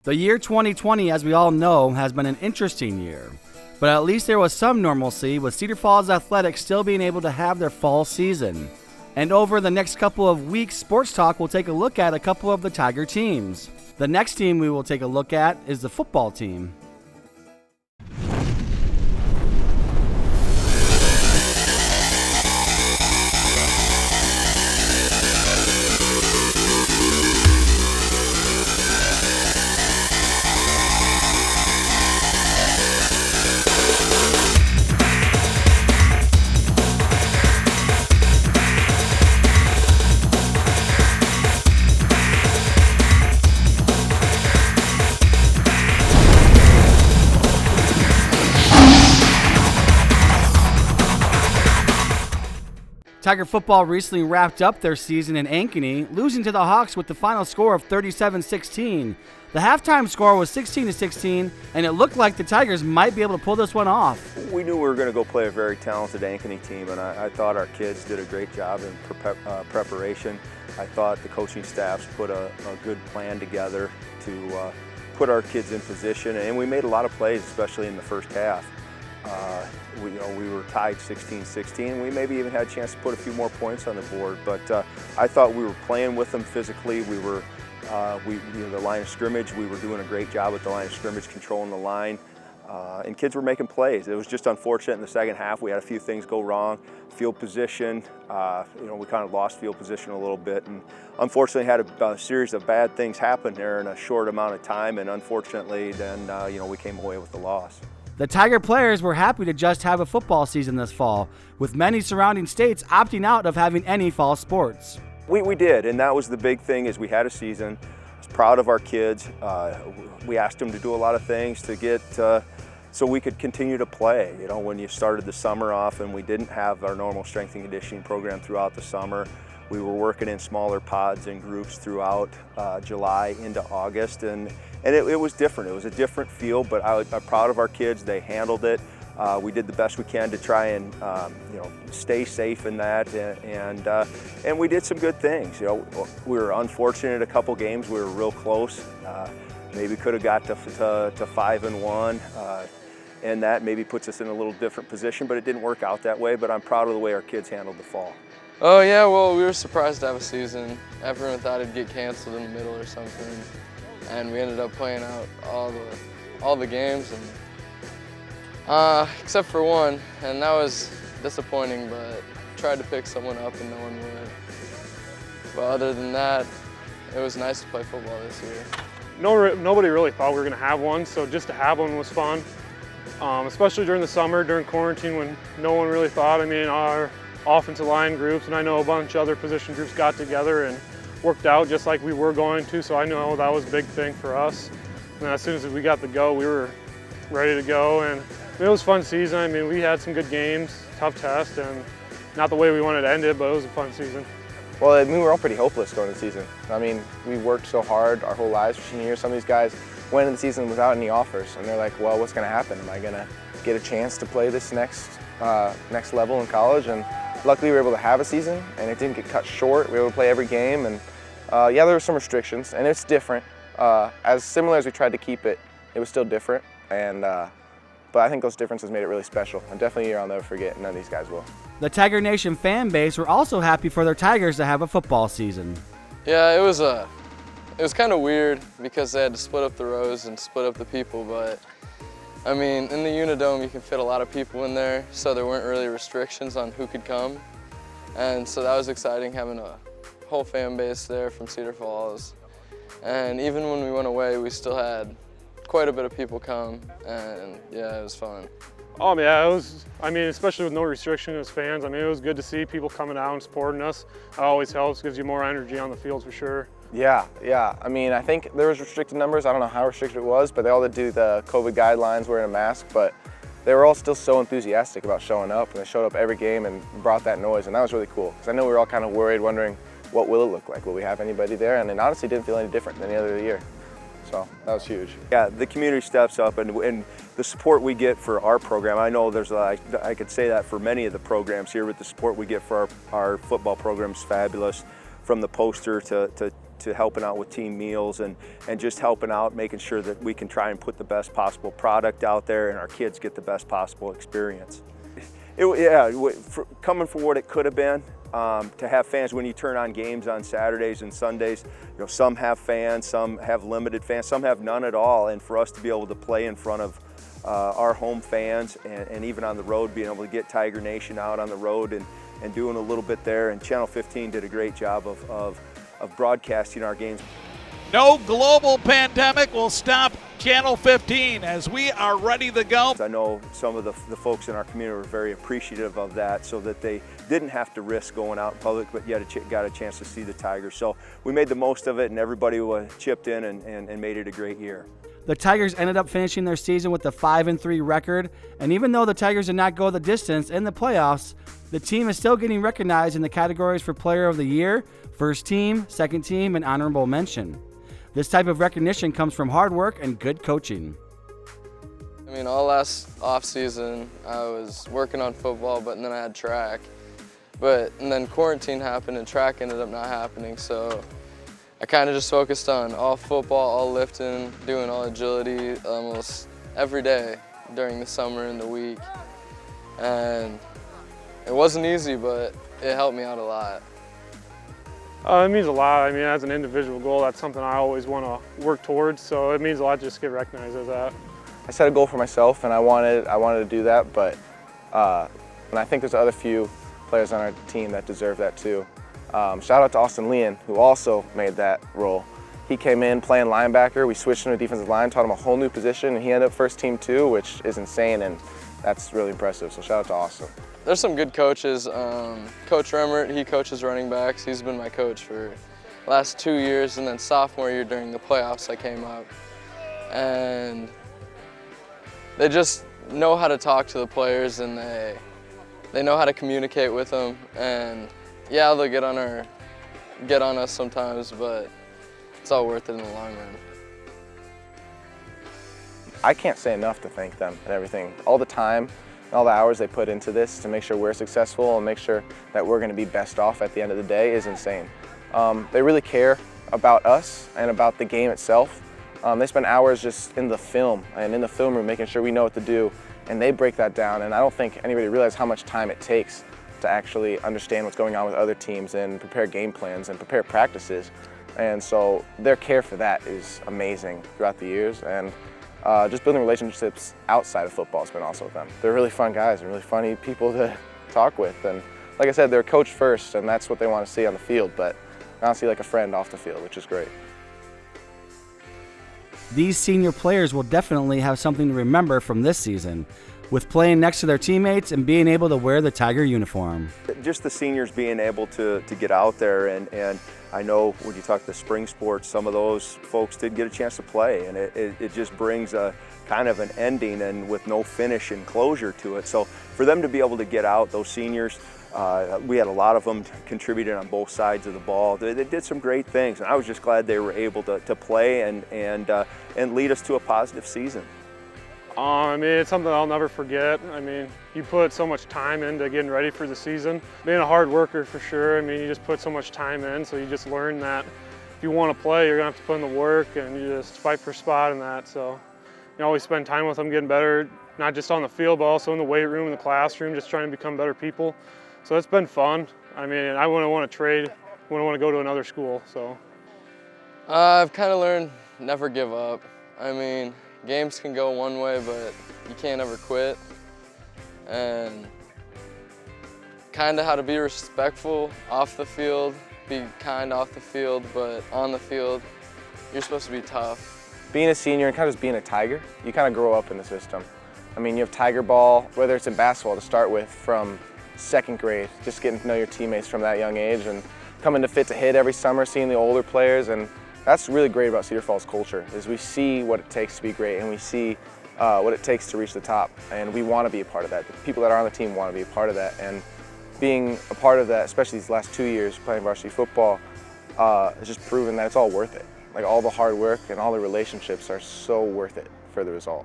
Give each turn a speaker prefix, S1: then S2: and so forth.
S1: The year 2020, as we all know, has been an interesting year. But at least there was some normalcy, with Cedar Falls Athletics still being able to have their fall season. And over the next couple of weeks, Sports Talk will take a look at a couple of the Tiger teams. The next team we will take a look at is the football team. Tiger football recently wrapped up their season in Ankeny, losing to the Hawks with the final score of 37-16. The halftime score was 16-16, and it looked like the Tigers might be able to pull this one off.
S2: We knew we were going to go play a very talented Ankeny team, and I thought our kids did a great job in preparation. I thought the coaching staffs put a good plan together to put our kids in position, and we made a lot of plays, especially in the first half. We were tied 16-16. We maybe even had a chance to put a few more points on the board, but I thought we were playing with them physically. We were, the line of scrimmage, we were doing a great job at the line of scrimmage, controlling the line, and kids were making plays. It was just unfortunate in the second half. We had a few things go wrong. Field position, we kind of lost field position a little bit, and unfortunately had a series of bad things happen there in a short amount of time, and unfortunately then, we came away with the loss.
S1: The Tiger players were happy to just have a football season this fall, with many surrounding states opting out of having any fall sports.
S2: We did, and that was the big thing, is we had a season. I was proud of our kids. We asked them to do a lot of things to get so we could continue to play. When you started the summer off and we didn't have our normal strength and conditioning program throughout the summer, we were working in smaller pods and groups throughout July into August, and it was different. It was a different feel, but I'm proud of our kids. They handled it. We did the best we can to try and stay safe in that, and we did some good things. We were unfortunate a couple games. We were real close. Maybe could have got to 5-1, and that maybe puts us in a little different position, but it didn't work out that way. But I'm proud of the way our kids handled the fall.
S3: Oh yeah, well, we were surprised to have a season. Everyone thought it'd get canceled in the middle or something, and we ended up playing out all the games, and except for one, and that was disappointing. But tried to pick someone up and no one would. But other than that, it was nice to play football this year.
S4: Nobody really thought we were going to have one, so just to have one was fun, especially during the summer, during quarantine, when no one really thought. Our offensive line groups, and I know a bunch of other position groups got together and worked out just like we were going to, so I know that was a big thing for us. And then as soon as we got the go, we were ready to go, and it was a fun season. We had some good games, tough test, and not the way we wanted to end it, but it was a fun season.
S5: Well, we were all pretty hopeless going into the season. We worked so hard our whole lives for senior year. Some of these guys went into the season without any offers, and they're like, well, what's going to happen? Am I going to get a chance to play this next level in college? And luckily we were able to have a season, and it didn't get cut short. We were able to play every game, and yeah, there were some restrictions, and it's different. As similar as we tried to keep it, it was still different, and but I think those differences made it really special, and definitely a year I'll never forget, and none of these guys will.
S1: The Tiger Nation fan base were also happy for their Tigers to have a football season.
S3: Yeah, it was kind of weird because they had to split up the rows and split up the people, but in the Unidome you can fit a lot of people in there, so there weren't really restrictions on who could come, and so that was exciting, having a whole fan base there from Cedar Falls. And even when we went away, we still had quite a bit of people come, and yeah, it was fun.
S4: Oh yeah, it was, especially with no restriction as fans, it was good to see people coming out and supporting us. It always helps, gives you more energy on the field for sure.
S5: Yeah. I think there was restricted numbers. I don't know how restricted it was, but they all did do the COVID guidelines, wearing a mask, but they were all still so enthusiastic about showing up, and they showed up every game and brought that noise, and that was really cool, because I know we were all kind of worried, wondering what will it look like? Will we have anybody there? And it honestly didn't feel any different than any other year. So that was huge.
S2: Yeah, the community steps up, and the support we get for our program, I know I could say that for many of the programs here, but the support we get for our football program is fabulous. From the poster to to helping out with team meals and just helping out, making sure that we can try and put the best possible product out there and our kids get the best possible experience. Coming for what it could have been, to have fans when you turn on games on Saturdays and Sundays, some have fans, some have limited fans, some have none at all, and for us to be able to play in front of our home fans and even on the road, being able to get Tiger Nation out on the road and doing a little bit there, and Channel 15 did a great job of broadcasting our games.
S6: No global pandemic will stop Channel 15 as we are ready to go.
S2: I know some of the folks in our community were very appreciative of that, so that they didn't have to risk going out in public, but yet got a chance to see the Tigers. So we made the most of it, and everybody chipped in and made it a great year.
S1: The Tigers ended up finishing their season with a 5-3 record, and even though the Tigers did not go the distance in the playoffs, the team is still getting recognized in the categories for Player of the Year, First Team, Second Team, and Honorable Mention. This type of recognition comes from hard work and good coaching.
S3: I mean, all last off season I was working on football, but then I had track. And then quarantine happened and track ended up not happening, so I kind of just focused on all football, all lifting, doing all agility almost every day during the summer and the week. And it wasn't easy, but it helped me out a lot.
S4: It means a lot. I mean, as an individual goal, that's something I always want to work towards, so it means a lot just to get recognized as that.
S5: I set a goal for myself, and I wanted to do that, but and I think there's other few players on our team that deserve that too. Shout out to Austin Leon, who also made that role. He came in playing linebacker. We switched him to defensive line, taught him a whole new position, and he ended up first team too, which is insane, and that's really impressive. So shout out to Austin.
S3: There's some good coaches. Coach Remmert, he coaches running backs. He's been my coach for the last 2 years, and then sophomore year during the playoffs I came up. And they just know how to talk to the players, and they know how to communicate with them. And yeah, they'll get on us sometimes, but it's all worth it in the long run.
S5: I can't say enough to thank them and everything. All the time and all the hours they put into this to make sure we're successful and make sure that we're going to be best off at the end of the day is insane. They really care about us and about the game itself. They spend hours just in the film and in the film room making sure we know what to do, and they break that down, and I don't think anybody realizes how much time it takes to actually understand what's going on with other teams and prepare game plans and prepare practices. And so their care for that is amazing throughout the years, and just building relationships outside of football has been also with them. They're really fun guys and really funny people to talk with, and like I said, they're coached first, and that's what they want to see on the field, but honestly like a friend off the field, which is great.
S1: These senior players will definitely have something to remember from this season, with playing next to their teammates and being able to wear the Tiger uniform.
S2: Just the seniors being able to get out there, and I know when you talk the spring sports, some of those folks did get a chance to play, and it just brings a kind of an ending and with no finish and closure to it. So for them to be able to get out, those seniors, we had a lot of them contributing on both sides of the ball. They did some great things, and I was just glad they were able to play and lead us to a positive season.
S4: I mean, it's something I'll never forget. I mean, you put so much time into getting ready for the season. Being a hard worker for sure, I mean, you just put so much time in, so you just learn that if you want to play, you're going to have to put in the work and you just fight for a spot in that. So you always spend time with them getting better, not just on the field, but also in the weight room, in the classroom, just trying to become better people. So it's been fun. I mean, I wouldn't want to trade, wouldn't want to go to another school, so.
S3: I've kind of learned never give up. I mean, games can go one way, but you can't ever quit. And kind of how to be respectful off the field, be kind off the field, but on the field, you're supposed to be tough.
S5: Being a senior and kind of just being a Tiger, you kind of grow up in the system. I mean, you have Tiger ball, whether it's in basketball to start with, from second grade, just getting to know your teammates from that young age and coming to Fit to Hit every summer, seeing the older players, and that's really great about Cedar Falls culture, is we see what it takes to be great and we see what it takes to reach the top, and we want to be a part of that. The people that are on the team want to be a part of that, and being a part of that, especially these last 2 years playing varsity football, has just proven that it's all worth it. Like all the hard work and all the relationships are so worth it for the result.